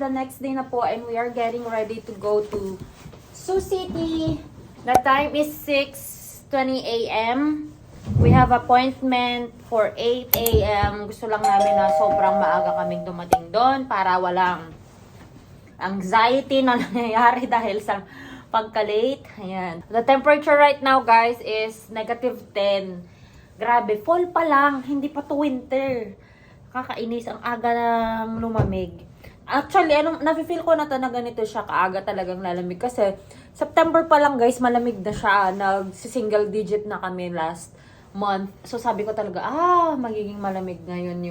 the next day na po and we are getting ready to go to Sioux City. The time is 6:20 a.m. We have appointment for 8 a.m. Gusto lang namin na sobrang maaga kaming dumating doon para walang anxiety na nangyayari dahil sa pagka-late. Ayan. The temperature right now, guys, is -10. Grabe, fall pa lang. Hindi pa to winter. Kakainis. Ang aga nang lumamig. Actually, nafe-feel ko na to na ganito siya kaaga talagang lalamig. Kasi, September pa lang, guys, malamig na siya. Nag-single digit na kami last month. So, sabi ko talaga, magiging malamig ngayon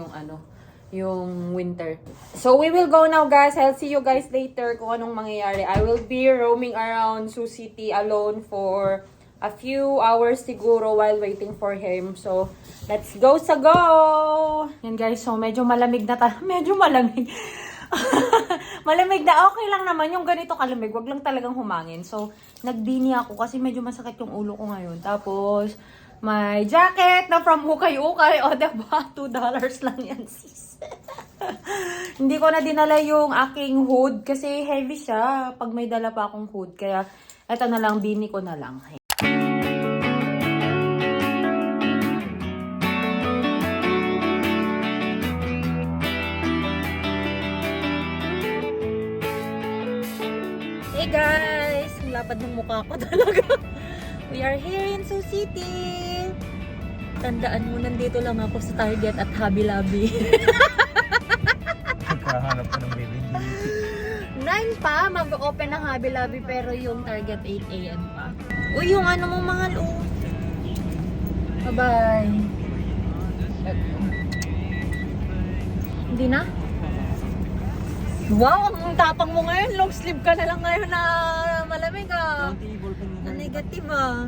yung winter. So, we will go now, guys. I'll see you guys later kung anong mangyayari. I will be roaming around Sioux City alone for a few hours siguro while waiting for him. So, let's go sa go! Yan, guys. So, medyo malamig na medyo malamig. Malamig na. Okay lang naman yung ganito kalamig. Wag lang talagang humangin. So, nagdini ako kasi medyo masakit yung ulo ko ngayon. Tapos, may jacket na from Ukay-Ukay. O, diba? $2 lang yan, sis. Hindi ko na dinala yung aking hood kasi heavy siya pag may dala pa akong hood. Kaya, eto na lang, bini ko na lang. Hey guys! Ang lapad ng mukha ko talaga. We are here in Sioux City. Tandaan mo, nandito lang ako sa Target at Hobby Lobby. Nagkahanap ko ng baby. 9 pa, mag-open ng Hobby Lobby pero yung Target 8 a.m. pa. Uy, yung ano mo mahal, oh. Bye-bye. Hindi na? Wow, ang tapang mo ngayon. Long sleeve ka na lang ngayon na malamig, ah. Na negative, ah.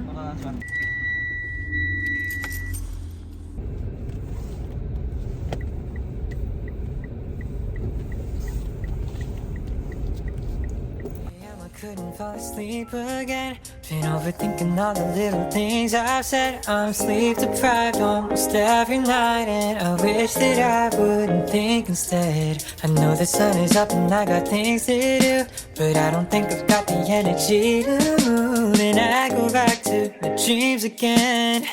Couldn't fall asleep again. Been overthinking all the little things I've said. I'm sleep deprived almost every night, and I wish that I wouldn't think instead. I know the sun is up and I got things to do, but I don't think I've got the energy to move. And I go back to my dreams again,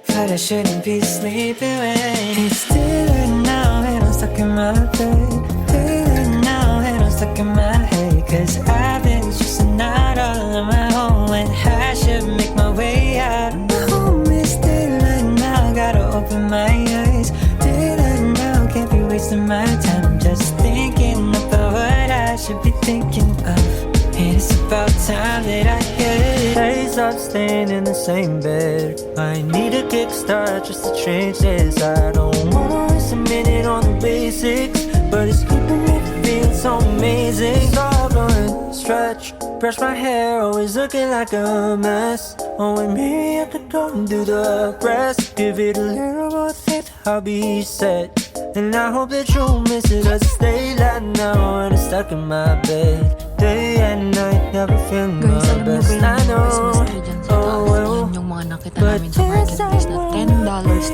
but I shouldn't be sleeping when it's still now and I'm stuck in my bed. Still now and I'm stuck in my head, 'cause I've been stressing out all on my own when I should make my way out. My home is daylight now, gotta open my eyes. Daylight now, can't be wasting my time just thinking about what I should be thinking of. And it's about time that I get it. Hey, stop staying in the same bed. I need a kickstart just to change this. I don't wanna waste a minute on the basics, but it's keeping me feeling so amazing. Stop going stretch, brush my hair, always looking like a mess. Oh, and maybe I could go and do the rest. Give it a little more faith, I'll be set. And I hope that you'll miss it as it's daylight now and I'm stuck in my bed. Day and night, never feeling my best. I know, oh well, yung mga nakita but namin sa marketplace na $10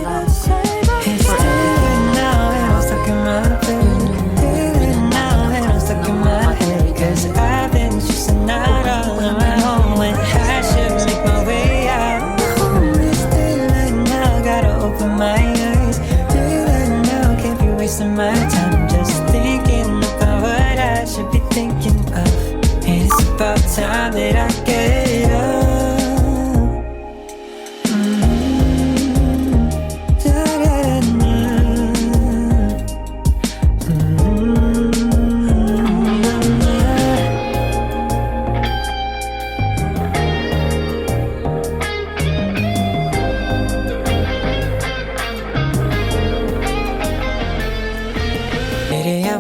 lang. it's daylight now and I'm stuck in my bed. Daylight now and I'm stuck in my head, 'cause I've been stressing out all on my own when I should make my way out. My home is daylight now, gotta open my eyes. Daylight now, can't be wasting my time just thinking about what I should be thinking of. And it's about time that I get up.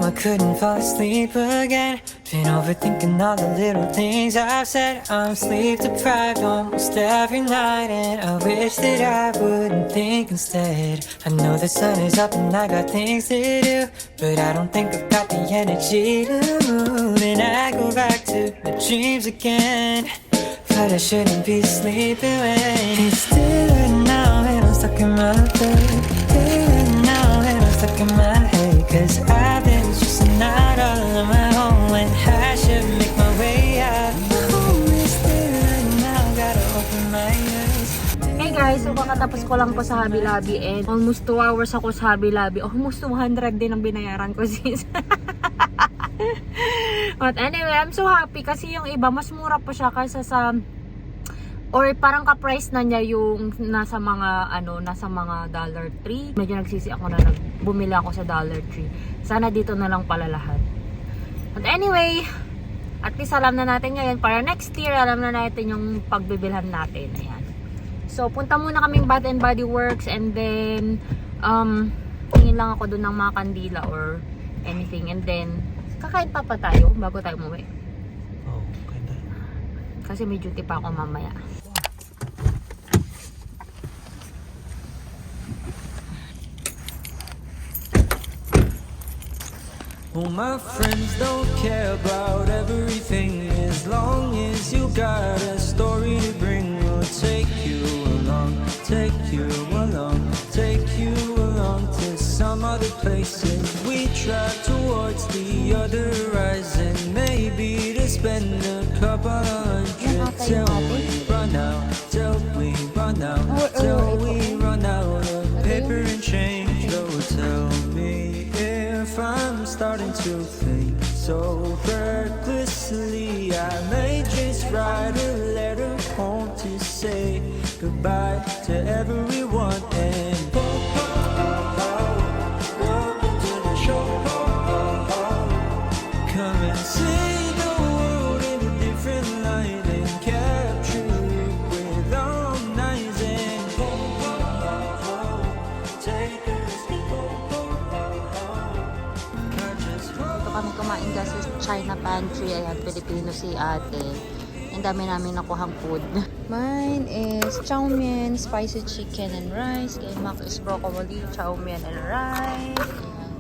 I couldn't fall asleep again. Been overthinking all the little things I've said. I'm sleep deprived almost every night, and I wish that I wouldn't think instead. I know the sun is up and I got things to do, but I don't think I've got the energy to move. And I go back to my dreams again, but I shouldn't be sleeping when it's daylight now and I'm stuck in my bed. Daylight now and I'm stuck in my head, 'cause I've been stressing out all on my own guys, so kakatapos ko lang po sa Hobby Lobby and almost 2 hours ako sa Hobby Lobby. Almost 200 din ang binayaran ko sis. But anyway, I'm so happy kasi yung iba mas mura pa siya kaysa sa or parang ka-price na niya yung nasa mga Dollar Tree. Medyo nagsisi ako na bumili ako sa Dollar Tree. Sana dito na lang pala lahat. But anyway, at least alam na natin ngayon para next year alam na natin yung pagbibilhan natin. Ayan. So punta muna kaming Bath and Body Works and then tingin lang ako doon ng mga kandila or anything and then kakain pa tayo bago tayo umuwi. Oh, ganda. Kasi may duty pa ako mamaya. Well, my friends don't care about everything as long as you got a story to bring. We'll take you along, take you along, take you along to some other places. We drive towards the other horizon, maybe to spend a couple hundred till we run out, till we run out, till we run out of paper and change. Though tell me if I'm starting to think so recklessly, I may just write a letter home to say goodbye to everyone and welcome to the show. Come and see the world in a different light and capture it with our eyes and take us Ito kami kumain kasi sa China Pantry. Ayan, Pilipino si ate. Ang dami namin nakuhang food. Mine is chow mein, spicy chicken and rice. Kay Mac is broccoli, chow mein and rice. Ayan.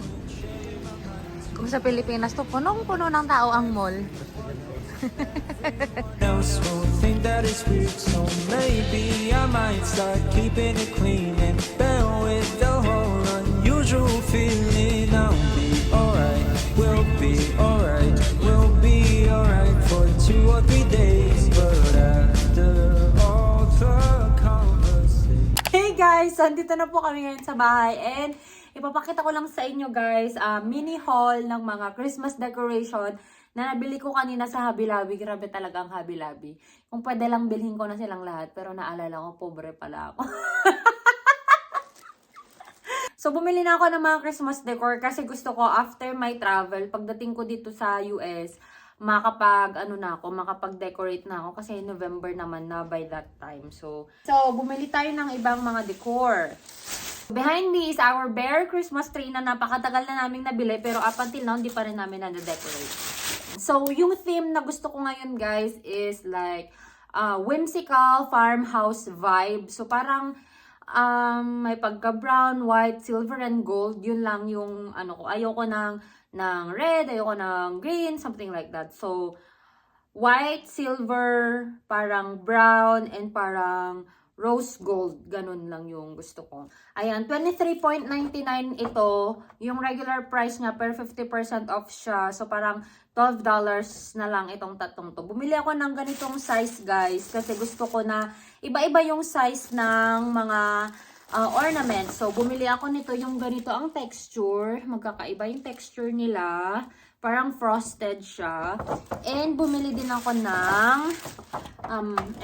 Kung sa Pilipinas to, punong-puno ng tao ang mall. else will think that it's weird, so maybe I might start keeping it clean and bear with the whole unusual feeling. I'll be alright, we'll be alright, we'll be alright for 2 or 3 days, but after all the conversation. Hey guys! So, andito na po kami ngayon sa bahay and ipapakita ko lang sa inyo guys, mini haul ng mga Christmas decoration na nabili ko kanina sa Hobby Lobby. Grabe talaga ang Hobby Lobby. Kung pwede lang bilhin ko na silang lahat, pero naalala ko, pobre pala ako. So, bumili na ako ng mga Christmas decor kasi gusto ko after my travel, pagdating ko dito sa US, makapag-decorate na ako kasi November naman na by that time. So bumili tayo ng ibang mga decor. Behind me is our bare Christmas tree na napakatagal na naming nabili pero up until now hindi pa rin namin na-decorate. So yung theme na gusto ko ngayon guys is like whimsical farmhouse vibe. So parang may pagka brown, white, silver and gold. Yun lang yung ano ko. Ayoko ng red, ayoko ng green, something like that. So white, silver, parang brown, and parang rose gold. Ganun lang yung gusto ko. Ayan, $23.99 ito. Yung regular price niya, per 50% off siya. So, parang $12 na lang itong tatlong to. Bumili ako ng ganitong size, guys. Kasi gusto ko na iba-iba yung size ng mga ornaments. So, bumili ako nito. Yung ganito ang texture. Magkakaiba yung texture nila. Parang frosted siya. And bumili din ako ng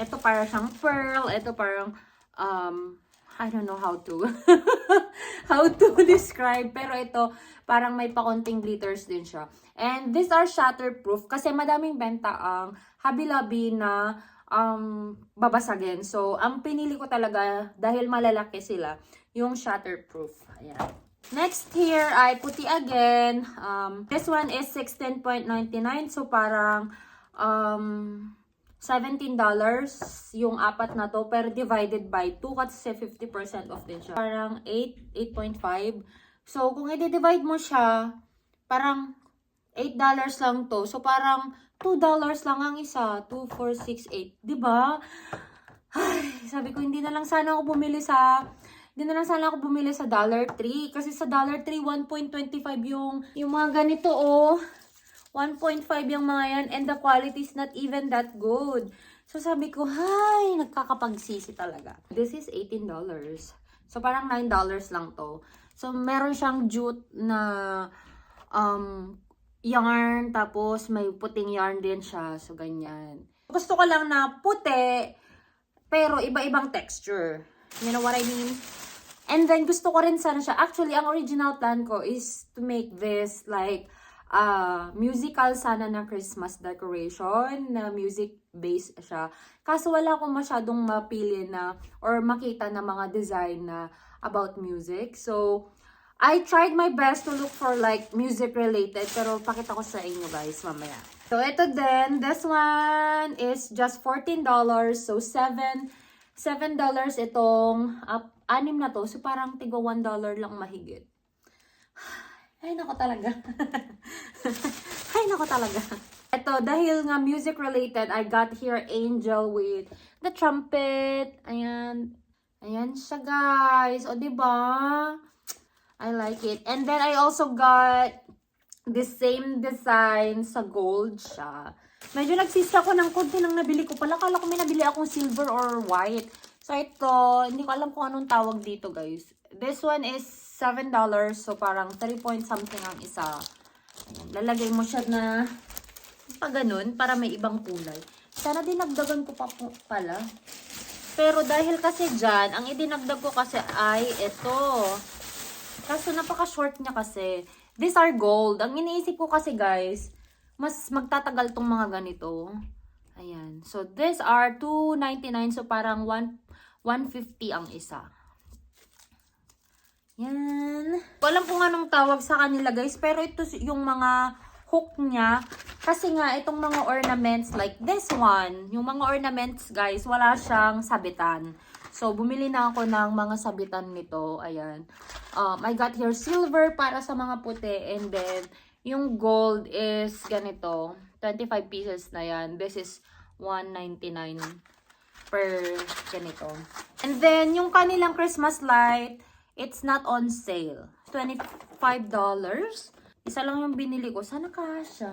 ito parang siyang pearl. Ito parang I don't know how to how to describe. Pero ito parang may pakonting glitters din siya. And these are shatterproof kasi madaming benta ang Hobby Lobby na babasagin. So, ang pinili ko talaga dahil malalaki sila, yung shatterproof. Ayan. Next here ay puti again. This one is $16.99. So parang $17 yung apat na to. Pero divided by 2 kasi 50% off din siya. Parang 8.5. So kung i-divide mo siya, parang $8 lang to. So parang $2 lang ang isa. 2, 4, 6, 8. Diba? Ay, sabi ko hindi na lang sana ako bumili sa Dollar Tree. Kasi sa Dollar Tree, 1.25 yung mga ganito, oh. 1.5 yung mga yan. And the quality is not even that good. So sabi ko, hay, nagkakapagsisi talaga. This is $18. So parang $9 lang to. So meron siyang jute na yarn, tapos may puting yarn din siya. So ganyan. Gusto ko lang na puti, pero iba-ibang texture. You know what I mean? And then gusto ko rin sana siya. Actually, ang original plan ko is to make this like musical sana na Christmas decoration, na music based siya. Kaso wala akong masyadong mapili na or makita na mga design na about music. So, I tried my best to look for like music related, pero pakita ko sa inyo guys mamaya. So, ito din, this one is just $14. So, $7 itong 6 na to. So, parang tigo $1 lang mahigit. Ay, nako talaga. Ay, nako talaga. Ito, dahil nga music related, I got here Angel with the trumpet. Ayan. Ayan siya, guys. O, diba? I like it. And then, I also got the same design sa gold siya. Medyo nagsisi ako ng konti nang nabili ko pala. Kala ko may nabili akong silver or white. So, ito, hindi ko alam kung anong tawag dito, guys. This one is $7. So, parang 3 point something ang isa. Ayan, lalagay mo siya na pa ganun, para may ibang kulay. Sana dinagdagan ko pa po pala. Pero dahil kasi dyan, ang idinagdag ko kasi ay ito. Kaso napaka-short niya kasi. These are gold. Ang iniisip ko kasi, guys, mas magtatagal tong mga ganito. Ayan. So, these are $2.99. So, parang $150 ang isa. Yan. Walang kung anong tawag sa kanila, guys. Pero ito yung mga hook niya. Kasi nga, itong mga ornaments like this one. Yung mga ornaments, guys, wala siyang sabitan. So, bumili na ako ng mga sabitan nito. Ayan. I got here silver para sa mga puti. And then, yung gold is ganito. 25 pieces na yan. This is $1.99 per ganito. And then, yung kanilang Christmas light, it's not on sale. $25. Isa lang yung binili ko. Sana kasha.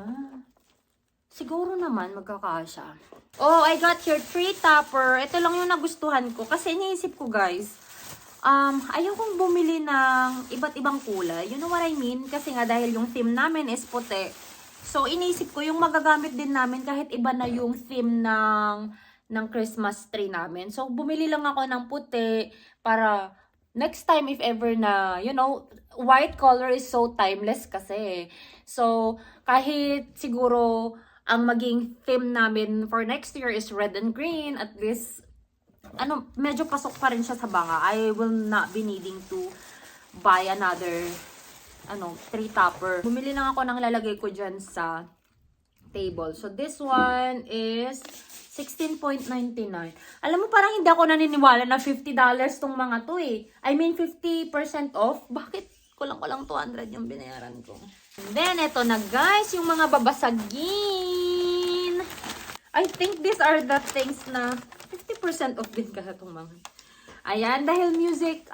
Siguro naman magkakasya. Oh, I got here 3 topper. Ito lang yung nagustuhan ko. Kasi iniisip ko, guys, ayaw kong bumili ng iba't ibang kulay. You know what I mean? Kasi nga dahil yung theme namin is puti. So, iniisip ko yung magagamit din namin kahit iba na yung theme ng Christmas tree namin. So, bumili lang ako ng puti para next time if ever na, you know, white color is so timeless kasi. So, kahit siguro ang maging theme namin for next year is red and green, at least, medyo pasok pa rin siya sa banga. I will not be needing to buy another, 3 topper. Bumili lang ako ng lalagay ko dyan sa table. So, this one is $16.99. Alam mo, parang hindi ako naniniwala na $50 tong mga to eh. I mean, 50% off. Bakit? Kulang-kulang 200 yung binayaran ko. And then, eto na guys, yung mga babasagin. I think these are the things na 50% off din kasi itong mga. Ayan, dahil music,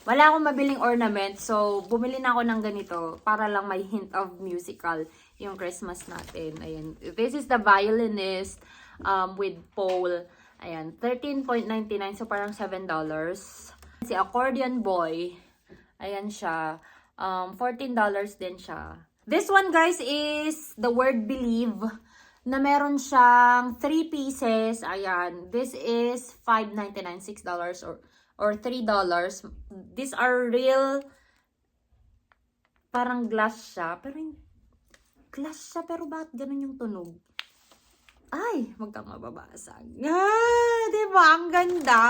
wala akong mabiling ornament. So, bumili na ako ng ganito para lang may hint of musical yung Christmas natin. Ayan. This is the violinist with pole. Ayan. $13.99. So, parang $7. Si accordion boy. Ayan siya. $14 din siya. This one, guys, is the word believe. Na meron siyang 3 pieces. Ayan. This is $5.99. $6 or $3. These are real, parang glass siya. Pero bakit ganun yung tunog? Ay, wag kang mababasag. Diba? Ang ganda.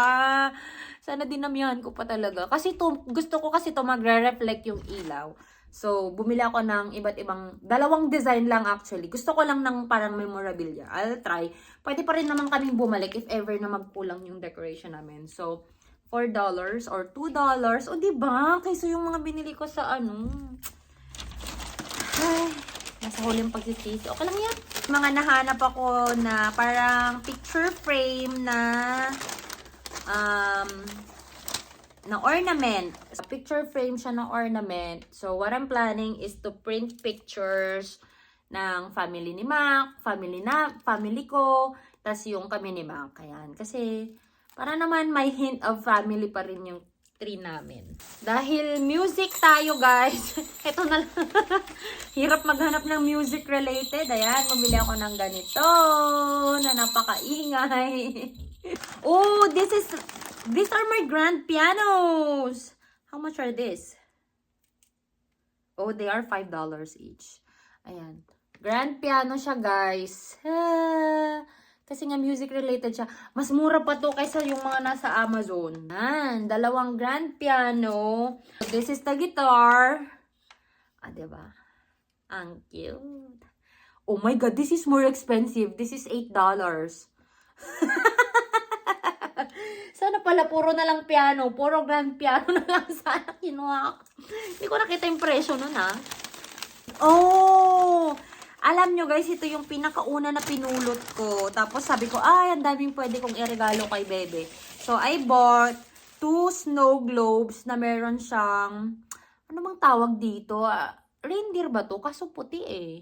Sana dinamihan ko pa talaga. Kasi gusto ko kasi to magre-reflect yung ilaw. So, bumili ako ng iba't ibang, 2 design lang actually. Gusto ko lang ng parang memorabilia. I'll try. Pwede pa rin naman kaming bumalik if ever na magkulang yung decoration namin. So, $4 or $2. O, diba? Kaysa yung mga binili ko sa Ay, nasa huling pagsisisi. Okay lang yan. Mga nahanap ako na parang picture frame na ornament. Picture frame siya na ornament. So, what I'm planning is to print pictures ng family ni Mac, family ko, tas yung kami ni Mac. Ayan. Kasi, para naman may hint of family pa rin yung tree namin. Dahil music tayo, guys. Ito na lang. Hirap maghanap ng music related. Ayan, bumili ako ng ganito na napakaingay. Oh, these are my grand pianos. How much are this? Oh, they are $5 each. Ayan. Grand piano siya, guys. Kasi nga music related siya. Mas mura pa to kaysa yung mga nasa Amazon. Yan. 2 grand piano. This is the guitar. Diba? Ang cute. Oh my God, this is more expensive. This is $8. Sana pala puro na lang piano. Puro grand piano na lang sana kinuha ko. Hindi ko nakita yung presyo nun, ha. Oh! Alam nyo, guys, ito yung pinakauna na pinulot ko. Tapos sabi ko, ang daming pwede kong iregalo kay Bebe. So, I bought 2 snow globes na meron siyang, ano bang tawag dito? Reindeer ba to? Kaso puti eh.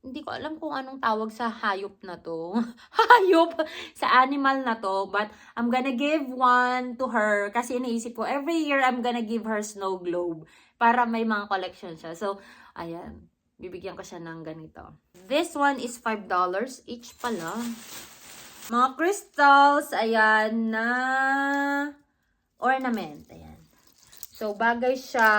Hindi ko alam kung anong tawag sa hayop na to. Hayop! Sa animal na to. But, I'm gonna give one to her. Kasi iniisip ko, every year, I'm gonna give her snow globe. Para may mga collection siya. So, ayan. Bibigyan ko siya ng ganito. This one is $5 each pala. Mga crystals, ayan, na ornament. Ayan. So, bagay siya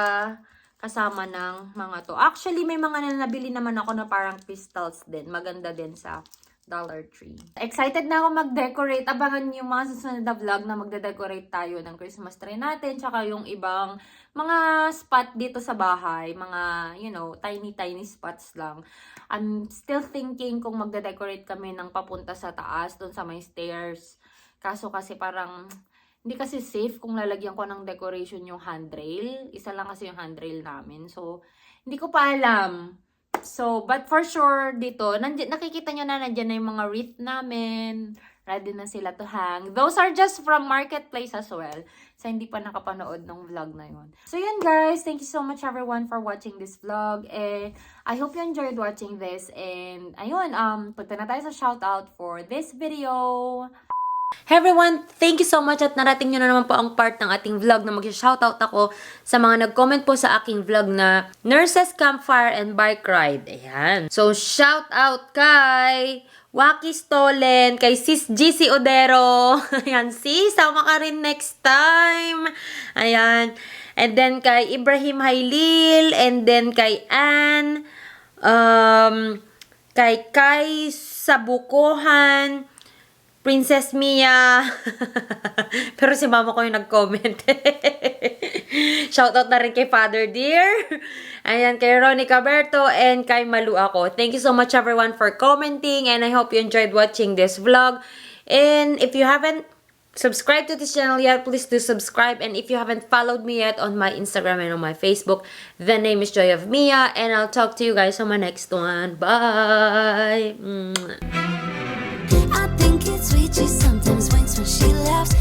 kasama ng mga to. Actually, may mga nabili naman ako na parang crystals din. Maganda din sa Dollar Tree. Excited na ako mag-decorate. Abangan yung mga susunod na vlog na magde-decorate tayo ng Christmas tree natin. Tsaka yung ibang mga spot dito sa bahay. Mga, you know, tiny spots lang. I'm still thinking kung magde-decorate kami ng papunta sa taas, dun sa may stairs. Kaso kasi parang, hindi kasi safe kung lalagyan ko ng decoration yung handrail. Isa lang kasi yung handrail namin. So, hindi ko pa alam. So, but for sure, dito, nakikita nyo na nandyan na yung mga wreath namin. Ready na sila to hang. Those are just from Marketplace as well. So, hindi pa nakapanood ng vlog na yun. So, yun guys. Thank you so much everyone for watching this vlog. And I hope you enjoyed watching this. And, ayun, punta na tayo sa shoutout for this video. Hey everyone, thank you so much at narating nyo na naman po ang part ng ating vlog na mag-shoutout ako sa mga nag-comment po sa aking vlog na Nurses Campfire and Bike Ride. Ayan. So, shoutout kay Waki Stolen, kay Sis GC Odero. Ayan, sis, sama ka rin next time. Ayan. And then kay Ibrahim Hailil, and then kay Ann, kay Sabukohan, Princess Mia. Pero si mama ko yung nag-comment. Shoutout na rin kay Father Dear. Ayan, kay Ronnie Caberto and kay Malu ako. Thank you so much everyone for commenting and I hope you enjoyed watching this vlog. And if you haven't subscribed to this channel yet, please do subscribe. And if you haven't followed me yet on my Instagram and on my Facebook, the name is Joy of Mia. And I'll talk to you guys on my next one. Bye! I think it's sweet, she sometimes winks when she laughs.